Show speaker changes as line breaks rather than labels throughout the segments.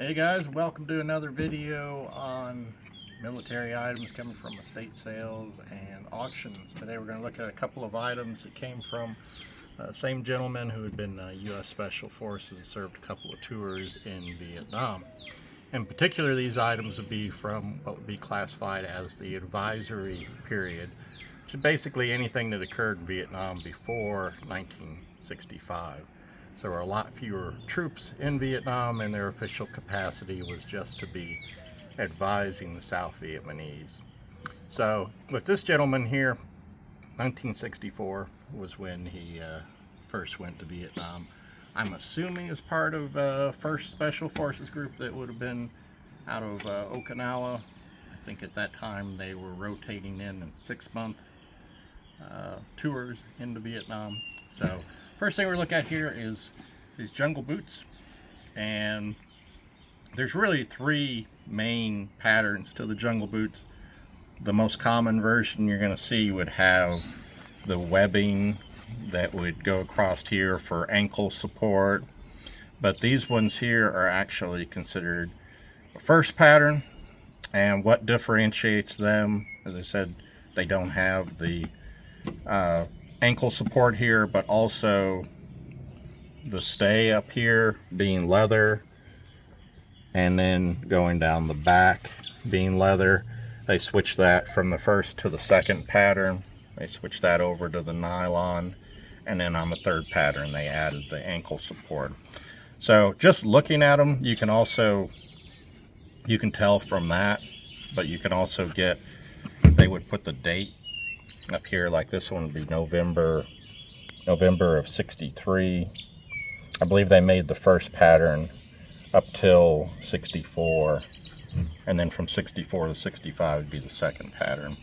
Hey guys, welcome to another video on military items coming from estate sales and auctions. Today we're going to look at a couple of items that came from the same gentleman who had been U.S. Special Forces and served a couple of tours in Vietnam. In particular, these items would be from what would be classified as the advisory period, which is basically anything that occurred in Vietnam before 1965. So there were a lot fewer troops in Vietnam, and their official capacity was just to be advising the South Vietnamese. So with this gentleman here, 1964 was when he first went to Vietnam. I'm assuming as part of first Special Forces group that would have been out of Okinawa. I think at that time they were rotating in 6-month tours into Vietnam. So first thing we're looking at here is these jungle boots, and there's really three main patterns to the jungle boots. The most common version you're going to see would have the webbing that would go across here for ankle support, but these ones here are actually considered a first pattern. And what differentiates them, as I said, they don't have the ankle support here, but also the stay up here being leather, and then going down the back being leather. They switched that from the first to the second pattern. They switched that over to the nylon, and then on the third pattern they added the ankle support. So just looking at them, you can tell from that, but you can also get, they would put the date up here, like this one would be November of '63. I believe they made the first pattern up till '64, and then from '64 to '65 would be the second pattern.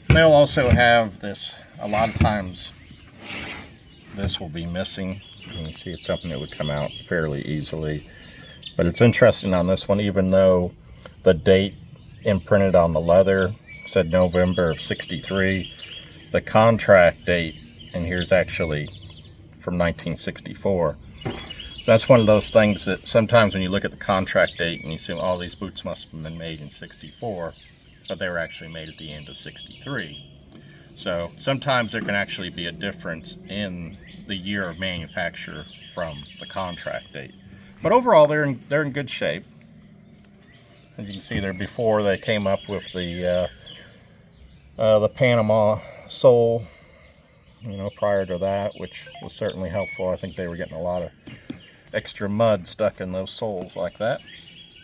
And they'll also have this, a lot of times this will be missing. You can see it's something that would come out fairly easily, but it's interesting on this one, even though the date imprinted on the leather said November of '63, the contract date in here is actually from 1964. So that's one of those things that sometimes when you look at the contract date and you assume all these boots must have been made in '64, but they were actually made at the end of '63. So sometimes there can actually be a difference in the year of manufacture from the contract date. But overall, they're in good shape. As you can see, they're before they came up with the Panama sole, prior to that, which was certainly helpful. I think they were getting a lot of extra mud stuck in those soles like that.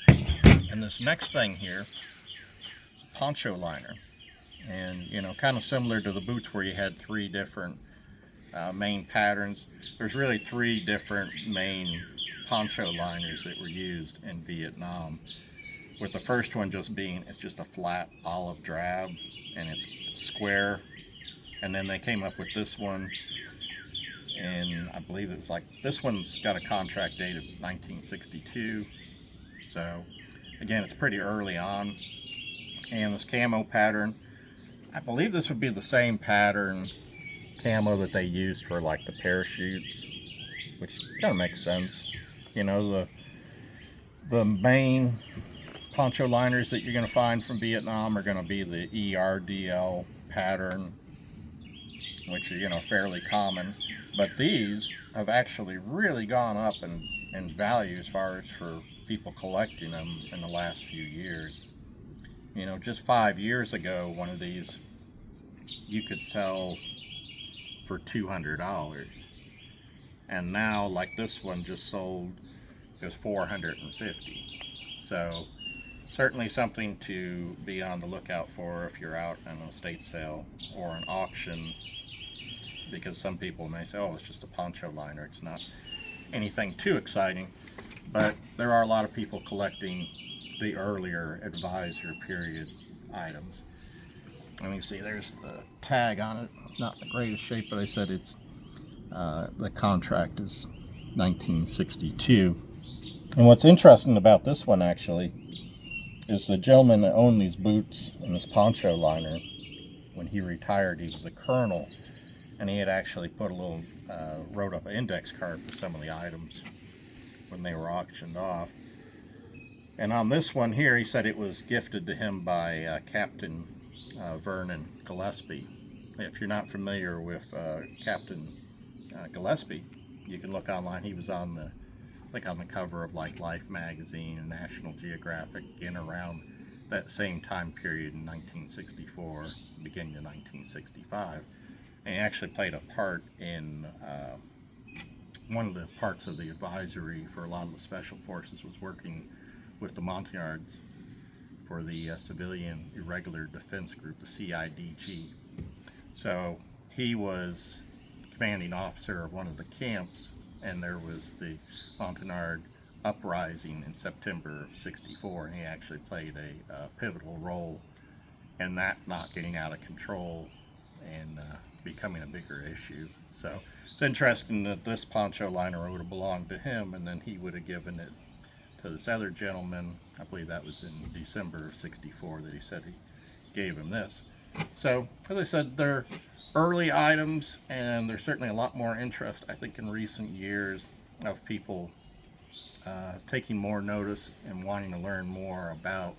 And this next thing here is a poncho liner, and kind of similar to the boots where you had three different main patterns. There's really three different main poncho liners that were used in Vietnam, with the first one just being, it's just a flat olive drab and it's square. And then they came up with this one, and I believe it was like, this one's got a contract date of 1962. So again, it's pretty early on. And this camo pattern, I believe this would be the same pattern camo that they used for like the parachutes, which kind of makes sense. The main poncho liners that you're going to find from Vietnam are going to be the ERDL pattern, which are fairly common, but these have actually really gone up in value as far as for people collecting them in the last few years. Just 5 years ago, one of these you could sell for $200, and now, like this one just sold, it was $450. So certainly something to be on the lookout for if you're out on an estate sale or an auction, because some people may say, oh, it's just a poncho liner, it's not anything too exciting. But there are a lot of people collecting the earlier advisor period items. And you see there's the tag on it. It's not the greatest shape, but I said it's the contract is 1962. And what's interesting about this one actually is the gentleman that owned these boots and this poncho liner, when he retired, he was a colonel, and he had actually put a little, wrote up an index card for some of the items when they were auctioned off. And on this one here, he said it was gifted to him by Captain Vernon Gillespie. If you're not familiar with Captain Gillespie, you can look online. He was on the on the cover of like Life magazine and National Geographic in around that same time period in 1964, beginning of 1965. And he actually played a part in one of the parts of the advisory for a lot of the special forces was working with the Montagnards for the Civilian Irregular Defense Group, the CIDG. So he was commanding officer of one of the camps, and there was the Montagnard uprising in September of '64, and he actually played a pivotal role in that not getting out of control and becoming a bigger issue. So it's interesting that this poncho liner would have belonged to him, and then he would have given it to this other gentleman. I believe that was in December of '64 that he said he gave him this. So, as I said, they're early items, and there's certainly a lot more interest, I think, in recent years of people taking more notice and wanting to learn more about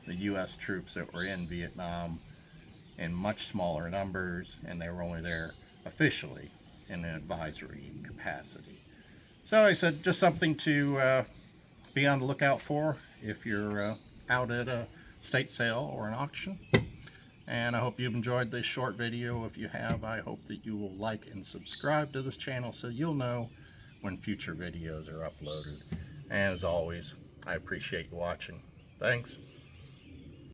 the U.S. troops that were in Vietnam in much smaller numbers, and they were only there officially in an advisory capacity. So I said, just something to be on the lookout for if you're out at a state sale or an auction. And I hope you've enjoyed this short video. If you have, I hope that you will like and subscribe to this channel so you'll know when future videos are uploaded. And as always, I appreciate you watching. Thanks.